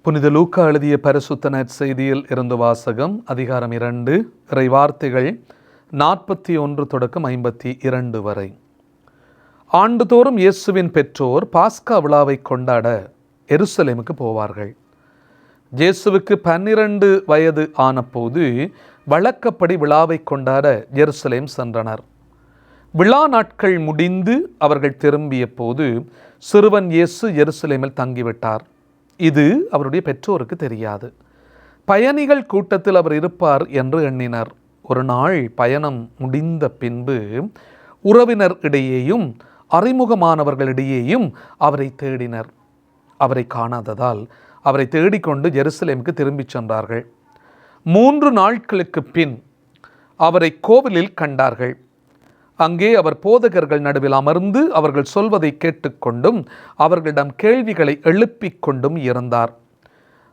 புனித லூக்கா எழுதிய பரிசுத்த நற்செய்தியில் இருந்து வாசகம். அதிகாரம் 2, இறைவார்த்தைகள் 41 தொடக்கம் 52 வரை. ஆண்டுதோறும் இயேசுவின் பெற்றோர் பாஸ்கா விழாவை கொண்டாட எருசலேமுக்கு போவார்கள். இயேசுவுக்கு 12 வயது ஆனபோது வழக்கப்படி விழாவை கொண்டாட எருசலேம் சென்றனர். விழா நாட்கள் முடிந்து அவர்கள் திரும்பிய போது சிறுவன் இயேசு எருசலேமில் தங்கிவிட்டார். இது அவருடைய பெற்றோருக்கு தெரியாது. பயணிகள் கூட்டத்தில் அவர் இருப்பார் என்று எண்ணினர். ஒரு நாள் பயணம் முடிந்த பின்பு உறவினர் இடையேயும் அறிமுகமானவர்களிடையேயும் அவரை தேடினர். அவரை காணாததால் அவரை தேடிக்கொண்டு எருசலேமுக்கு திரும்பிச் சென்றார்கள். 3 நாட்களுக்கு பின் அவரை கோவிலில் கண்டார்கள். அங்கே அவர் போதகர்கள் நடுவில் அமர்ந்து அவர்கள் சொல்வதை கேட்டுக்கொண்டும் அவர்களிடம் கேள்விகளை எழுப்பிக் கொண்டும் இருந்தார்.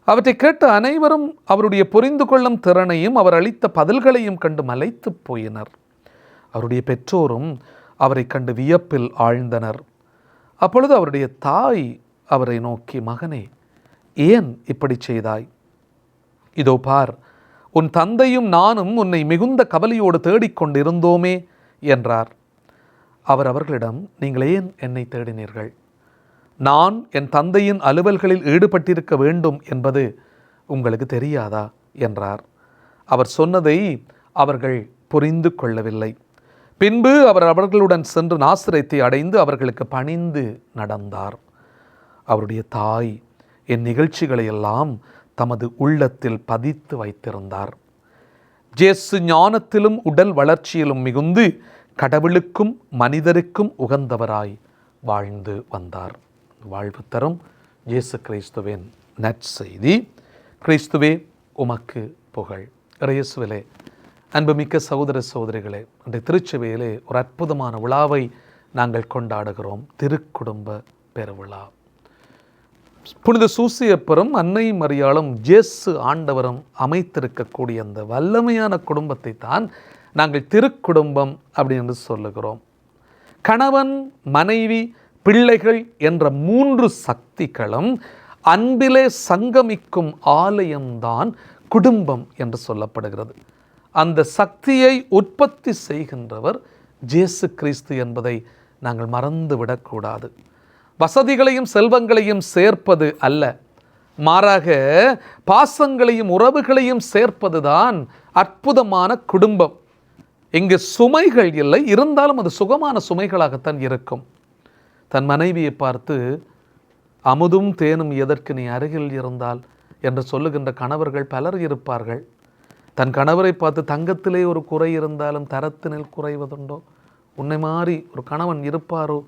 அவற்றை கேட்ட அனைவரும் அவருடைய புரிந்து கொள்ளும் திறனையும் அவர் அளித்த பதில்களையும் கண்டு மலைத்து போயினர். அவருடைய பெற்றோரும் அவரை கண்டு வியப்பில் ஆழ்ந்தனர். அப்பொழுது அவருடைய தாய் அவரை நோக்கி, மகனே, ஏன் இப்படி செய்தாய்? இதோ பார், உன் தந்தையும் நானும் உன்னை மிகுந்த கவலையோடு தேடிக்கொண்டிருந்தோமே என்றார். அவர் அவர்களிடம், நீங்கள் ஏன் என்னை தேடினீர்கள்? நான் என் தந்தையின் அலுவல்களில் ஈடுபட்டிருக்க வேண்டும் என்பது உங்களுக்கு தெரியாதா என்றார். அவர் சொன்னதை அவர்கள் புரிந்து கொள்ளவில்லை. பின்பு அவர் அவர்களுடன் சென்று நாசரேத்தை அடைந்து அவர்களுக்கு பணிந்து நடந்தார். அவருடைய தாய் என் நிகழ்ச்சிகளை எல்லாம் தமது உள்ளத்தில் பதித்து வைத்திருந்தார். இயேசு ஞானத்திலும் உடல் வளர்ச்சியிலும் மிகுந்து கடவுளுக்கும் மனிதருக்கும் உகந்தவராய் வாழ்ந்து வந்தார். வாழ்வு தரும் இயேசு கிறிஸ்துவின் நற்செய்தி. கிறிஸ்துவே உமக்கு புகழ். இயேசுவிலே அன்புமிக்க சகோதர சகோதரிகளே, அன்றைய திருச்சபையிலே ஒரு அற்புதமான விழாவை நாங்கள் கொண்டாடுகிறோம். திருக்குடும்ப பெருவிழா. புனித சூசியப்பரும் அன்னை மரியாளும் இயேசு ஆண்டவரும் அமைத்திருக்கக்கூடிய அந்த வல்லமையான குடும்பத்தை தான் நாங்கள் திருக்குடும்பம் அப்படின்னு சொல்லுகிறோம். கணவன், மனைவி, பிள்ளைகள் என்ற 3 சக்திகளும் அன்பிலே சங்கமிக்கும் ஆலயம்தான் குடும்பம் என்று சொல்லப்படுகிறது. அந்த சக்தியை உற்பத்தி செய்கின்றவர் இயேசு கிறிஸ்து என்பதை நாங்கள் மறந்துவிடக்கூடாது. வசதிகளையும் செல்வங்களையும் சேர்ப்பது அல்ல, மாறாக பாசங்களையும் உறவுகளையும் சேர்ப்பதுதான் அற்புதமான குடும்பம். இங்கு சுமைகள் இல்லை, இருந்தாலும் அது சுகமான சுமைகளாகத்தான் இருக்கும். தன் மனைவியை பார்த்து, அமுதும் தேனும் எதற்கு நீ அருகில் இருந்தால் என்று சொல்லுகின்ற கணவர்கள் பலர் இருப்பார்கள். தன் கணவரை பார்த்து, தங்கத்திலே ஒரு குறை இருந்தாலும் தரத்தினில் குறைவதுண்டோ, உன்னை மாறி ஒரு கணவன் இருப்பாரோ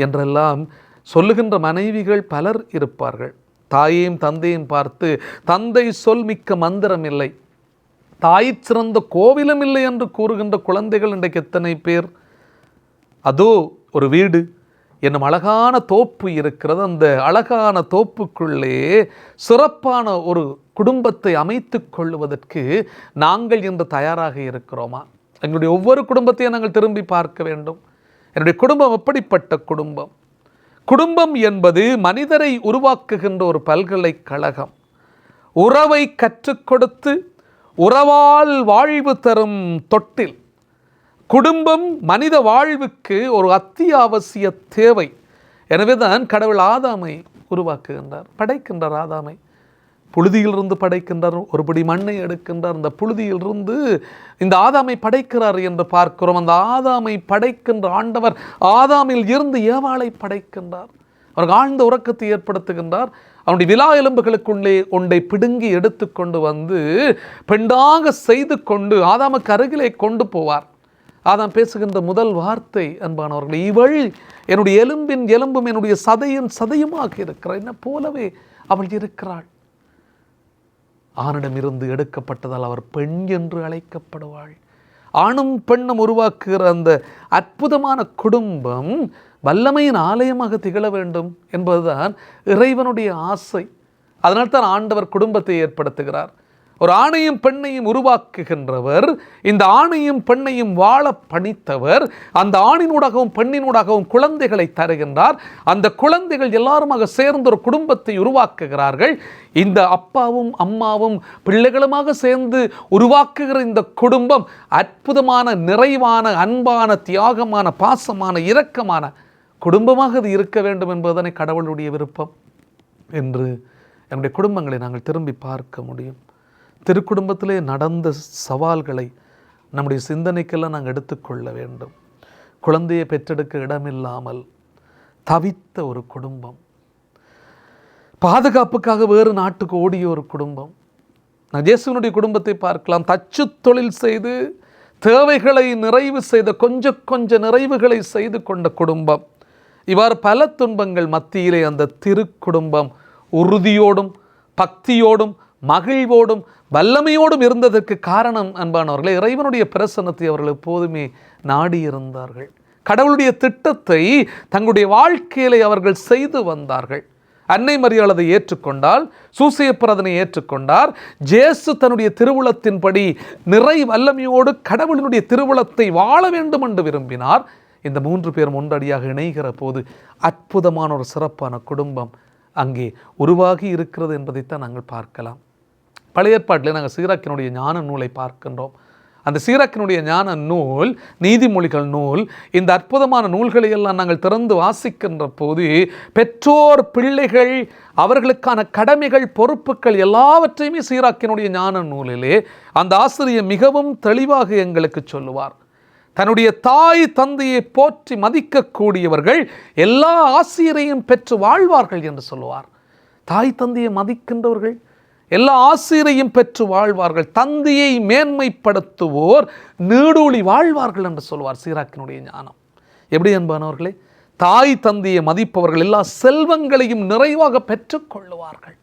என்றெல்லாம் சொல்லுகின்ற மனைவிகள் பலர் இருப்பார்கள். தாயையும் தந்தையும் பார்த்து, தந்தை சொல் மிக்க மந்திரம் இல்லை, தாய் சிறந்த கோவிலும் இல்லை என்று கூறுகின்ற குழந்தைகள் இன்றைக்கு எத்தனை பேர்? அதோ ஒரு வீடு என்னும் அழகான தோப்பு இருக்கிறது. அந்த அழகான தோப்புக்குள்ளே சிறப்பான ஒரு குடும்பத்தை அமைத்து கொள்வதற்கு நாங்கள் இன்று தயாராக இருக்கிறோமா? எங்களுடைய ஒவ்வொரு குடும்பத்தையும் நாங்கள் திரும்பி பார்க்க வேண்டும். என்னுடைய குடும்பம் எப்படிப்பட்ட குடும்பம்? குடும்பம் என்பது மனிதரை உருவாக்குகின்ற ஒரு பல்கலைக்கழகம். உறவை கற்றுக் கொடுத்து உறவால் வாழ்வு தரும் தொட்டில். குடும்பம் மனித வாழ்வுக்கு ஒரு அத்தியாவசிய தேவை. எனவேதான் கடவுள் ஆதாமை உருவாக்குகின்றார், படைக்கின்றார். ஆதாமை புழுதியிலிருந்து படைக்கின்றார், ஒருபடி மண்ணை எடுக்கின்றார், அந்த புழுதியிலிருந்து இந்த ஆதாமை படைக்கிறார் என்று பார்க்கிறோம். அந்த ஆதாமை படைக்கின்ற ஆண்டவர் ஆதாமில் இருந்து ஏவாளை படைக்கின்றார். அவருக்கு ஆழ்ந்த உறக்கத்தை ஏற்படுத்துகின்றார். அவனுடைய விலா எலும்புகளுக்குள்ளே ஒன்றை பிடுங்கி எடுத்து கொண்டு வந்து பெண்ணாக செய்து கொண்டு ஆதாமுக்கு அருகிலே கொண்டு போவார். ஆதாம் பேசுகின்ற முதல் வார்த்தை, அன்பானவர்கள், இவள் என்னுடைய எலும்பின் எலும்பும் என்னுடைய சதையின் சதையுமாக இருக்கிறாள், என்ன போலவே அவள் இருக்கிறாள். ஆணிடமிருந்து எடுக்கப்பட்டதால் அவர் பெண் என்று அழைக்கப்படுவாள். ஆணும் பெண்ணும் உருவாக்குகிற அந்த அற்புதமான குடும்பம் வல்லமையின் ஆலயமாக திகழ வேண்டும் என்பதுதான் இறைவனுடைய ஆசை. அதனால்தான் ஆண்டவர் குடும்பத்தை ஏற்படுத்துகிறார். ஒரு ஆணையும் பெண்ணையும் உருவாக்குகின்றவர், இந்த ஆணையும் பெண்ணையும் வாழ பணித்தவர். அந்த ஆணினூடாகவும் பெண்ணினூடாகவும் குழந்தைகளை தருகின்றார். அந்த குழந்தைகள் எல்லாருமாக சேர்ந்து ஒரு குடும்பத்தை உருவாக்குகிறார்கள். இந்த அப்பாவும் அம்மாவும் பிள்ளைகளுமாக சேர்ந்து உருவாக்குகிற இந்த குடும்பம் அற்புதமான, நிறைவான, அன்பான, தியாகமான, பாசமான, இரக்கமான குடும்பமாக அது இருக்க வேண்டும் என்பதுதானே கடவுளுடைய விருப்பம் என்று என்னுடைய குடும்பங்களை நாங்கள் திரும்பி பார்க்க முடியும். திருக்குடும்பத்திலே நடந்த சவால்களை நம்முடைய சிந்தனைக்கெல்லாம் நாங்கள் எடுத்துக்கொள்ள வேண்டும். குழந்தையை பெற்றெடுக்க இடமில்லாமல் தவித்த ஒரு குடும்பம், பாதுகாப்புக்காக வேறு நாட்டுக்கு ஓடிய ஒரு குடும்பம். நான் இயேசுவினுடைய குடும்பத்தை பார்க்கலாம். தச்சு தொழில் செய்து தேவைகளை நிறைவு செய்த, கொஞ்ச நிறைவுகளை செய்து கொண்ட குடும்பம். இவ்வாறு பல துன்பங்கள் மத்தியிலே அந்த திருக்குடும்பம் உறுதியோடும் பக்தியோடும் மகிழ்வோடும் வல்லமையோடும் இருந்ததற்கு காரணம் அன்பானவர்களே, இறைவனுடைய பிரசன்னத்தை அவர்கள் எப்போதுமே நாடியிருந்தார்கள். கடவுளுடைய திட்டத்தை தங்களுடைய வாழ்க்கையிலே அவர்கள் செய்து வந்தார்கள். அன்னை மரியாள் அதை ஏற்றுக்கொண்டால், சூசையப்பர் அதனை ஏற்றுக்கொண்டார். ஜேசு தன்னுடைய திருவுளத்தின்படி நிறை வல்லமையோடு கடவுளினுடைய திருவுளத்தை வாழ வேண்டும் என்று விரும்பினார். இந்த 3 பேரும் ஒன்றடியாக இணைகிற போது அற்புதமான ஒரு சிறப்பான குடும்பம் அங்கே உருவாகி இருக்கிறது என்பதைத்தான் நாங்கள் பார்க்கலாம். பழைய ஏற்பாட்டில் நாங்கள் சீராக்கினுடைய ஞான நூலை பார்க்கின்றோம். அந்த சீராக்கினுடைய ஞான நூல், நீதிமொழிகள் நூல், இந்த அற்புதமான நூல்களை எல்லாம் நாங்கள் திறந்து வாசிக்கின்ற போது பெற்றோர், பிள்ளைகள், அவர்களுக்கான கடமைகள், பொறுப்புகள் எல்லாவற்றையுமே சீராக்கினுடைய ஞான நூலிலே அந்த ஆசிரியர் மிகவும் தெளிவாக எங்களுக்கு சொல்லுவார். தன்னுடைய தாய் தந்தையை போற்றி மதிக்கக்கூடியவர்கள் எல்லா ஆசிரியரையும் பெற்று வாழ்வார்கள் என்று சொல்லுவார். தாய் தந்தையை மதிக்கின்றவர்கள் எல்லா ஆசிரியரையும் பெற்று வாழ்வார்கள். தந்தையை மேன்மைப்படுத்துவோர் நீடூழி வாழ்வார்கள் என்று சொல்வார் சீராக்கினுடைய ஞானம். எப்படி அன்பானவர்களே, தாய் தந்தையை மதிப்பவர்கள் எல்லா செல்வங்களையும் நிறைவாக பெற்றுக்கொள்ளுவார்கள்.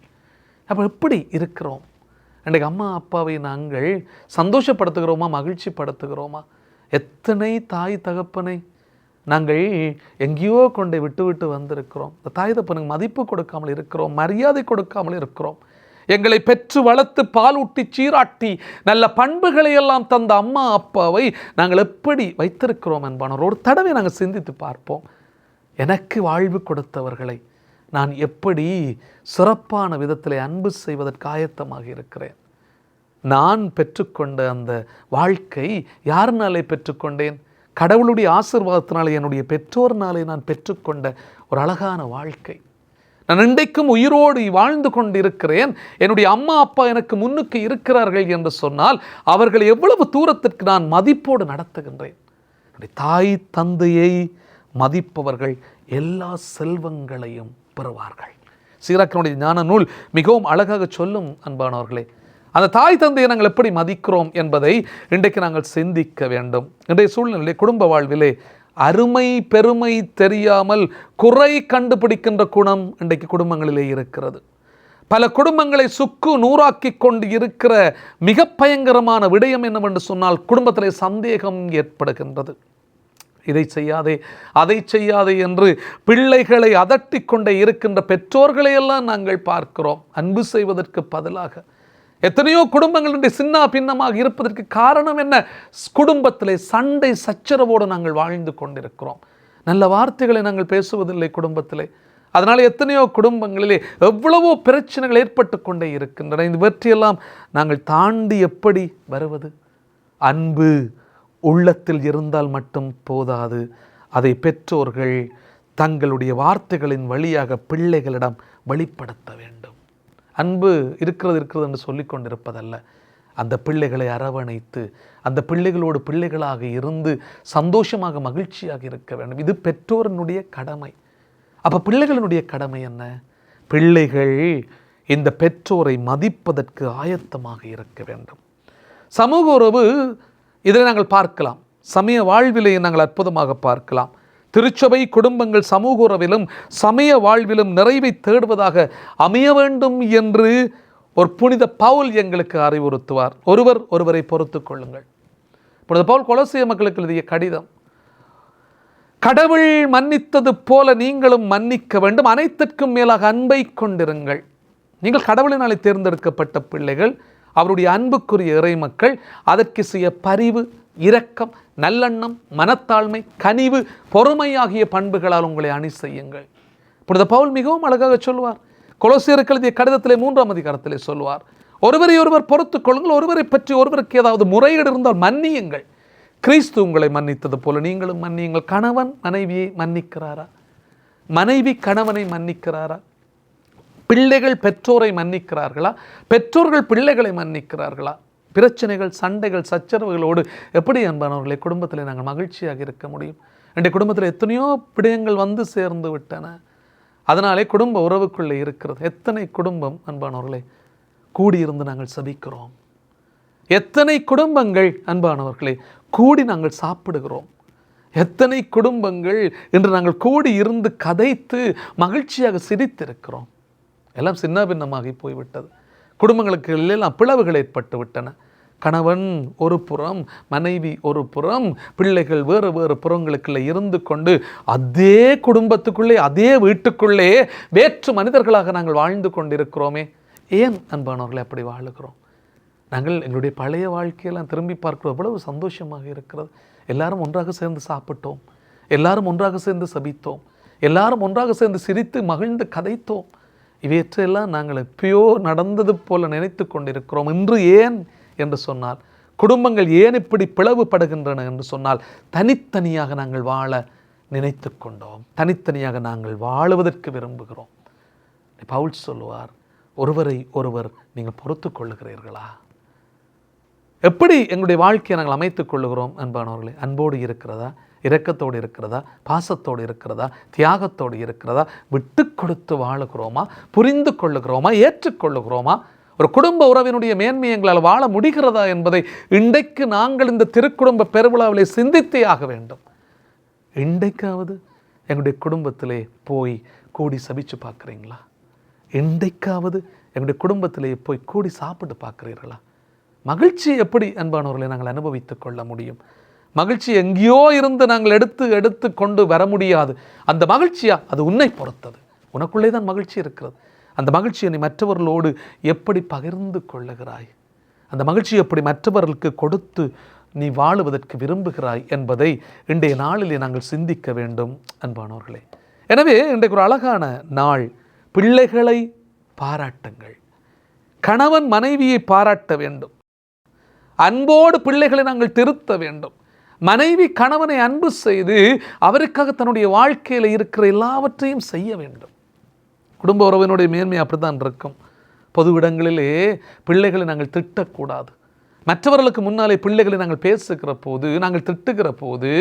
அப்போ எப்படி இருக்கிறோம்? இன்றைக்கு அம்மா அப்பாவை நாங்கள் சந்தோஷப்படுத்துகிறோமா, மகிழ்ச்சி படுத்துகிறோமா? எத்தனை தாய் தகப்பனை நாங்கள் எங்கேயோ கொண்டை விட்டு வந்திருக்கிறோம். இந்த தாய் தகப்பனுக்கு மதிப்பு கொடுக்காமல் இருக்கிறோம், மரியாதை கொடுக்காமல் இருக்கிறோம். எங்களை பெற்று வளர்த்து பாலூட்டி சீராட்டி நல்ல பண்புகளை எல்லாம் தந்த அம்மா அப்பாவை நாங்கள் எப்படி வைத்திருக்கிறோம் என்பானோர் ஒரு தடவை நாங்கள் சிந்தித்து பார்ப்போம். எனக்கு வாழ்வு கொடுத்தவர்களை நான் எப்படி சிறப்பான விதத்தில் அன்பு செய்வதற்கு ஆயத்தமாக இருக்கிறேன்? நான் பெற்றுக்கொண்ட அந்த வாழ்க்கை யாருனாலே பெற்றுக்கொண்டேன்? கடவுளுடைய ஆசீர்வாதத்தினாலே, என்னுடைய பெற்றோர்னாலே நான் பெற்றுக்கொண்ட ஒரு அழகான வாழ்க்கை. நான் இன்றைக்கும் உயிரோடு வாழ்ந்து கொண்டிருக்கிறேன். என்னுடைய அம்மா அப்பா எனக்கு முன்னுக்கு இருக்கிறார்கள் என்று சொன்னால் அவர்கள் எவ்வளவு தூரத்திற்கு நான் மதிப்போடு நடத்துகின்றேன். என்னுடைய தாய் தந்தையை மதிப்பவர்கள் எல்லா செல்வங்களையும் பெறுவார்கள். சீராக்கினுடைய ஞான நூல் மிகவும் அழகாக சொல்லும் அன்பானவர்களே. அந்த தாய் தந்தையை நாங்கள் எப்படி மதிக்கிறோம் என்பதை இன்றைக்கு நாங்கள் சிந்திக்க வேண்டும். இன்றைய சூழ்நிலை குடும்ப வாழ்விலே அருமை பெருமை தெரியாமல் குறை கண்டுபிடிக்கின்ற குணம் இன்றைக்கு குடும்பங்களிலே இருக்கிறது. பல குடும்பங்களை சுக்கு நூறாக்கி கொண்டு இருக்கிற மிக பயங்கரமான விடயம் என்னவென்று சொன்னால் குடும்பத்திலே சந்தேகம் ஏற்படுகின்றது. இதை செய்யாதே, அதை செய்யாதே என்று பிள்ளைகளை அதட்டி கொண்டே இருக்கின்ற பெற்றோர்களையெல்லாம் நாங்கள் பார்க்கிறோம். அன்பு செய்வதற்கு பதிலாக எத்தனையோ குடும்பங்களுடைய சின்ன பின்னமாக இருப்பதற்கு காரணம் என்ன? குடும்பத்திலே சண்டை சச்சரவோடு நாங்கள் வாழ்ந்து கொண்டிருக்கிறோம். நல்ல வார்த்தைகளை நாங்கள் பேசுவதில்லை குடும்பத்திலே. அதனால் எத்தனையோ குடும்பங்களிலே எவ்வளவோ பிரச்சனைகள் ஏற்பட்டு கொண்டே இருக்கின்றன. இந்த வெற்றியெல்லாம் நாங்கள் தாண்டி எப்படி வருவது? அன்பு உள்ளத்தில் இருந்தால் மட்டும் போதாது. அதை பெற்றோர்கள் தங்களுடைய வார்த்தைகளின் வழியாக பிள்ளைகளிடம் வெளிப்படுத்த வேண்டும். அன்பு இருக்கிறது என்று சொல்லி கொண்டிருப்பதல்ல, அந்த பிள்ளைகளை அரவணைத்து அந்த பிள்ளைகளோடு பிள்ளைகளாக இருந்து சந்தோஷமாக மகிழ்ச்சியாக இருக்க வேண்டும். இது பெற்றோரினுடைய கடமை. அப்போ பிள்ளைகளினுடைய கடமை என்ன? பிள்ளைகள் இந்த பெற்றோரை மதிப்பதற்கு ஆயத்தமாக இருக்க வேண்டும். சமூக உறவு, இதை நாங்கள் பார்க்கலாம். சமய வாழ்விலே நாங்கள் அற்புதமாக பார்க்கலாம். திருச்சபை குடும்பங்கள் சமூக உறவிலும் சமய வாழ்விலும் நிறைவை தேடுவதாக அமைய வேண்டும் என்று ஒரு புனித பவுல் எங்களுக்கு அறிவுறுத்துவார். ஒருவர் ஒருவரை பொறுத்து கொள்ளுங்கள். புனித பவுல் கொலோசிய மக்களுக்கு எழுதிய கடிதம், கடவுள் மன்னித்தது போல நீங்களும் மன்னிக்க வேண்டும், அனைத்திற்கும் மேலாக அன்பை கொண்டிருங்கள். நீங்கள் கடவுளினாலே தேர்ந்தெடுக்கப்பட்ட பிள்ளைகள், அவருடைய அன்புக்குரிய இறை மக்கள் அதற்கு செய்ய பரிவு, இரக்கம், நல்லெண்ணம், மனத்தாழ்மை, கனிவு, பொறுமை ஆகிய பண்புகளால் உங்களை அணி செய்யுங்கள். புனித பவுல் மிகவும் அழகாக சொல்வார். கொலோசியருக்கு எழுதிய கடிதத்திலே 3ஆம் அதிகாரத்திலே சொல்வார், ஒருவரை ஒருவர் பொறுத்துக் கொள்ளுங்கள், ஒருவரை பற்றி ஒருவருக்கு ஏதாவது முறையீடு இருந்தால் மன்னியுங்கள், கிறிஸ்து உங்களை மன்னித்தது போல நீங்களும் மன்னியுங்கள். கணவன் மனைவியை மன்னிக்கிறாரா? மனைவி கணவனை மன்னிக்கிறாரா? பிள்ளைகள் பெற்றோரை மன்னிக்கிறார்களா? பெற்றோர்கள் பிள்ளைகளை மன்னிக்கிறார்களா? பிரச்சனைகள், சண்டைகள், சச்சரவுகளோடு எப்படி அன்பானவர்களை குடும்பத்தில் நாங்கள் மகிழ்ச்சியாக இருக்க முடியும்? என்னுடைய குடும்பத்தில் எத்தனையோ விடயங்கள் வந்து சேர்ந்து விட்டன. அதனாலே குடும்ப உறவுக்குள்ளே இருக்கிறது. எத்தனை குடும்பம் அன்பானவர்களை கூடியிருந்து நாங்கள் சபிக்கிறோம். எத்தனை குடும்பங்கள் அன்பானவர்களை கூடி நாங்கள் சாப்பிடுகிறோம். எத்தனை குடும்பங்கள் இன்று நாங்கள் கூடி இருந்து கதைத்து மகிழ்ச்சியாக சிரித்திருக்கிறோம். எல்லாம் சின்ன பின்னமாகி போய்விட்டது. குடும்பங்களுக்கு எல்லாம் பிளவுகள் ஏற்பட்டு விட்டன. கணவன் ஒரு புறம், மனைவி ஒரு புறம், பிள்ளைகள் வேறு வேறு புறங்களுக்குள்ளே இருந்து கொண்டு அதே குடும்பத்துக்குள்ளே, அதே வீட்டுக்குள்ளே வேற்று மனிதர்களாக நாங்கள் வாழ்ந்து கொண்டிருக்கிறோமே. ஏன் அன்பானவர்களை அப்படி வாழுகிறோம்? நாங்கள் எங்களுடைய பழைய வாழ்க்கையெல்லாம் திரும்பி பார்க்கிறோம். எவ்வளவு சந்தோஷமாக இருக்கிறது. எல்லாரும் ஒன்றாக சேர்ந்து சாப்பிட்டோம், எல்லாரும் ஒன்றாக சேர்ந்து சபித்தோம், எல்லாரும் ஒன்றாக சேர்ந்து சிரித்து மகிழ்ந்து கதைத்தோம். இவையற்றையெல்லாம் நாங்கள் எப்பயோ நடந்தது போல நினைத்து கொண்டிருக்கிறோம். இன்று ஏன் என்று சொன்னால், குடும்பங்கள் ஏன் இப்படி பிளவுபடுகின்றன என்று சொன்னால், தனித்தனியாக நாங்கள் வாழ நினைத்து கொண்டோம். தனித்தனியாக நாங்கள் வாழுவதற்கு விரும்புகிறோம். பவுல் சொல்லுவார், ஒருவரை ஒருவர் நீங்கள் பொறுத்து கொள்ளுகிறீர்களா? எப்படி எங்களுடைய வாழ்க்கையை நாங்கள் அமைத்துக் கொள்ளுகிறோம் அன்பானவர்களே? அன்போடு இருக்கிறதா? இரக்கத்தோடு இருக்கிறதா? பாசத்தோடு இருக்கிறதா? தியாகத்தோடு இருக்கிறதா? விட்டு கொடுத்து வாழுகிறோமா? புரிந்து கொள்ளுகிறோமா? ஏற்றுக்கொள்ளுகிறோமா? ஒரு குடும்ப உறவினுடைய மேன்மை எங்களால் வாழ முடிகிறதா என்பதை இன்றைக்கு நாங்கள் இந்த திருக்குடும்ப பெருவிழாவிலே சிந்தித்தே ஆக வேண்டும். இன்றைக்காவது எங்களுடைய குடும்பத்திலே போய் கூடி சபிச்சு பார்க்குறீங்களா? இன்றைக்காவது எங்களுடைய குடும்பத்திலே போய் கூடி சாப்பிட்டு பார்க்குறீர்களா? மகிழ்ச்சி எப்படி அன்பானவர்களை நாங்கள் அனுபவித்துக் கொள்ள முடியும்? மகிழ்ச்சி எங்கேயோ இருந்து நாங்கள் எடுத்து கொண்டு வர முடியாது. அந்த மகிழ்ச்சியா அது உன்னை பொறுத்தது. உனக்குள்ளே தான் மகிழ்ச்சி இருக்கிறது. அந்த மகிழ்ச்சியை நீ மற்றவர்களோடு எப்படி பகிர்ந்து கொள்ளுகிறாய்? அந்த மகிழ்ச்சியை எப்படி மற்றவர்களுக்கு கொடுத்து நீ வாழுவதற்கு விரும்புகிறாய் என்பதை இன்றைய நாளிலே நாங்கள் சிந்திக்க வேண்டும் அன்பானவர்களே. எனவே இன்றைக்கு ஒரு அழகான நாள். பிள்ளைகளை பாராட்டுங்கள். கணவன் மனைவியை பாராட்ட வேண்டும். அன்போடு பிள்ளைகளை நாங்கள் திருத்த வேண்டும். மனைவி கணவனை அன்பு செய்து அவருக்காக தன்னுடைய வாழ்க்கையில் இருக்கிற எல்லாவற்றையும் செய்ய வேண்டும். குடும்ப உறவினுடைய மேன்மை அப்படித்தான் இருக்கும். பொது இடங்களிலே பிள்ளைகளை நாங்கள் திட்டக்கூடாது. மற்றவர்களுக்கு முன்னாலே பிள்ளைகளை நாங்கள் பேசுகிற போது, நாங்கள் திட்டுகிற போது,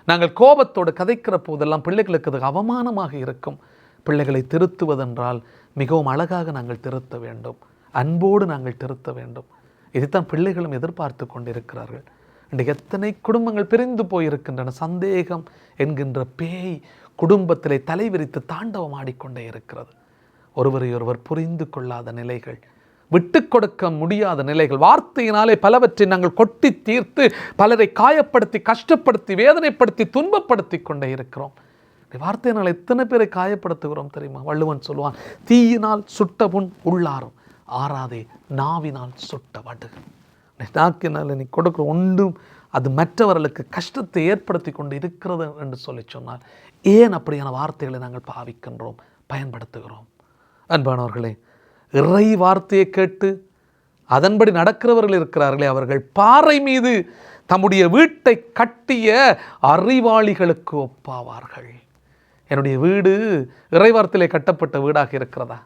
நாங்கள் கோபத்தோடு கதைக்கிற போதெல்லாம் பிள்ளைகளுக்கு அது அவமானமாக இருக்கும். பிள்ளைகளை திருத்துவதென்றால் மிகவும் அழகாக நாங்கள் திருத்த வேண்டும். அன்போடு நாங்கள் திருத்த வேண்டும். இதைத்தான் பிள்ளைகளும் எதிர்பார்த்து கொண்டிருக்கிறார்கள். இன்றைக்கு எத்தனை குடும்பங்கள் பிரிந்து போயிருக்கின்றன. சந்தேகம் என்கின்ற பேய் குடும்பத்திலே தலைவிரித்து தாண்டவம் ஆடிக்கொண்டே இருக்கிறது. ஒருவரை ஒருவர் புரிந்து கொள்ளாத நிலைகள், விட்டு கொடுக்க முடியாத நிலைகள், வார்த்தையினாலே பலவற்றை நாங்கள் கொட்டி தீர்த்து பலரை காயப்படுத்தி, கஷ்டப்படுத்தி, வேதனைப்படுத்தி, துன்பப்படுத்தி கொண்டே இருக்கிறோம். வார்த்தையினால் எத்தனை பேரை காயப்படுத்துகிறோம் தெரியுமா? வள்ளுவன் சொல்லுவான், தீயினால் சுட்ட புண் உள்ளாரும், ஆறாதே நாவினால் சுட்ட வடு. நாக்கினால் நீ கொடுக்குற ஒன்றும் அது மற்றவர்களுக்கு கஷ்டத்தை ஏற்படுத்தி கொண்டு இருக்கிறது என்று சொல்லி சொன்னால், ஏன் அப்படியான வார்த்தைகளை நாங்கள் பாவிக்கின்றோம், பயன்படுத்துகிறோம்? அன்பானவர்களே, இறை வார்த்தையை கேட்டு அதன்படி நடக்கிறவர்கள் இருக்கிறார்களே, அவர்கள் பாறை மீது தம்முடைய வீட்டை கட்டிய அறிவாளிகளுக்கு ஒப்பாவார்கள். என்னுடைய வீடு இறைவார்த்தையிலே கட்டப்பட்ட வீடாக இருக்கிறதா?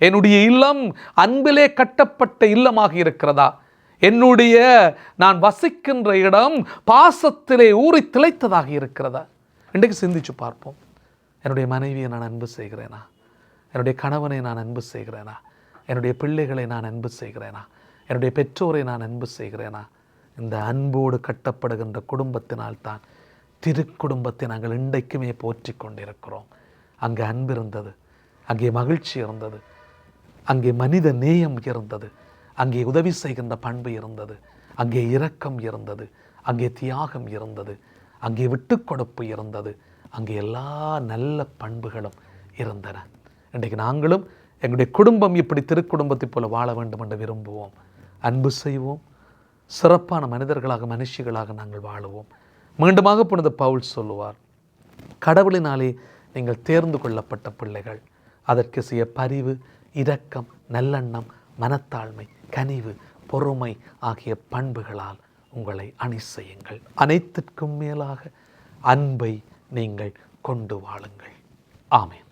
என்னுடைய இல்லம் அன்பிலே கட்டப்பட்ட இல்லமாக இருக்கிறதா? என்னுடைய நான் வசிக்கின்ற இடம் பாசத்திலே ஊறி திளைத்ததாக இருக்கிறதா? இன்றைக்கு சிந்திச்சு பார்ப்போம். என்னுடைய மனைவியை நான் அன்பு செய்கிறேனா? என்னுடைய கணவனை நான் அன்பு செய்கிறேனா? என்னுடைய பிள்ளைகளை நான் அன்பு செய்கிறேனா? என்னுடைய பெற்றோரை நான் அன்பு செய்கிறேனா? இந்த அன்போடு கட்டப்படுகின்ற குடும்பத்தினால்தான் திருக்குடும்பத்தை நாங்கள் இன்றைக்குமே போற்றி கொண்டிருக்கிறோம். அங்கே அன்பு இருந்தது, அங்கே மகிழ்ச்சி இருந்தது, அங்கே மனித நேயம் இருந்தது, அங்கே உதவி செய்கின்ற பண்பு இருந்தது, அங்கே இரக்கம் இருந்தது, அங்கே தியாகம் இருந்தது, அங்கே விட்டு கொடுப்பு இருந்தது, அங்கே எல்லா நல்ல பண்புகளும் இருந்தன. இன்றைக்கு நாங்களும் எங்களுடைய குடும்பம் இப்படி திருக்குடும்பத்தை போல வாழ வேண்டும் என்று விரும்புவோம். அன்பு செய்வோம், சிறப்பான மனிதர்களாக மனுஷிகளாக நாங்கள் வாழுவோம். மீண்டுமாக புனித பவுல் சொல்லுவார், கடவுளினாலே நீங்கள் தேர்ந்து கொள்ளப்பட்ட பிள்ளைகள், அதற்கு செய்ய பரிவு, இரக்கம், நல்லெண்ணம், மனத்தாழ்மை, கனிவு, பொறுமை ஆகிய பண்புகளால் உங்களை அணி செய்யுங்கள். அனைத்திற்கும் மேலாக அன்பை நீங்கள் கொண்டு வாழுங்கள். ஆமென்.